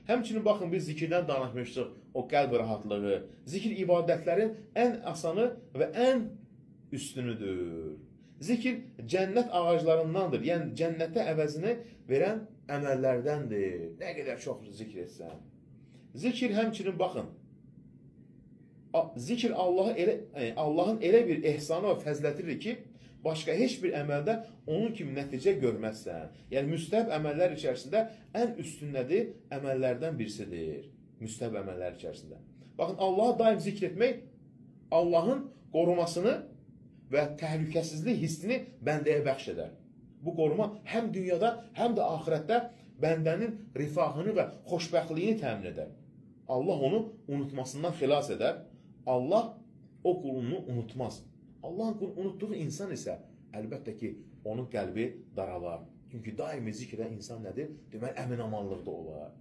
Həmçinin baxın, biz zikirdən danışmışdıq, o qəlb rahatlığı. Zikir ibadətlərin ən asanı və ən üstünüdür. Zikir cənnət ağaclarındandır. Yəni cənnətə əvəzini verən əməllərdəndir. Nə qədər çox zikr etsən. Zikir həmçinin baxın, zikir Allahın elə bir ehsanı və fəzlətidir ki, başqa heç bir əməldə onun kimi nəticə görməzsən. Yəni müstəhəb əməllər içərisində ən üstündədir, əməllərdən birisidir. Müstəhəb əməllər içərisində. Baxın, Allah'a daim zikr etmək Allahın qorumasını və təhlükəsizlik hissini bəndəyə bəxş edər. Bu qoruma həm dünyada, həm də axirətdə bəndənin rifahını və xoşbəxtliyini təmin edər. Allah onu unutmasından xilas edər. Allah o qulunu unutmaz. Allahın unutduğu insan isə əlbəttə ki, onun qəlbi daralar. Çünki daimi zikrə insan nədir? Deməli, əmin-amanlıqda olar.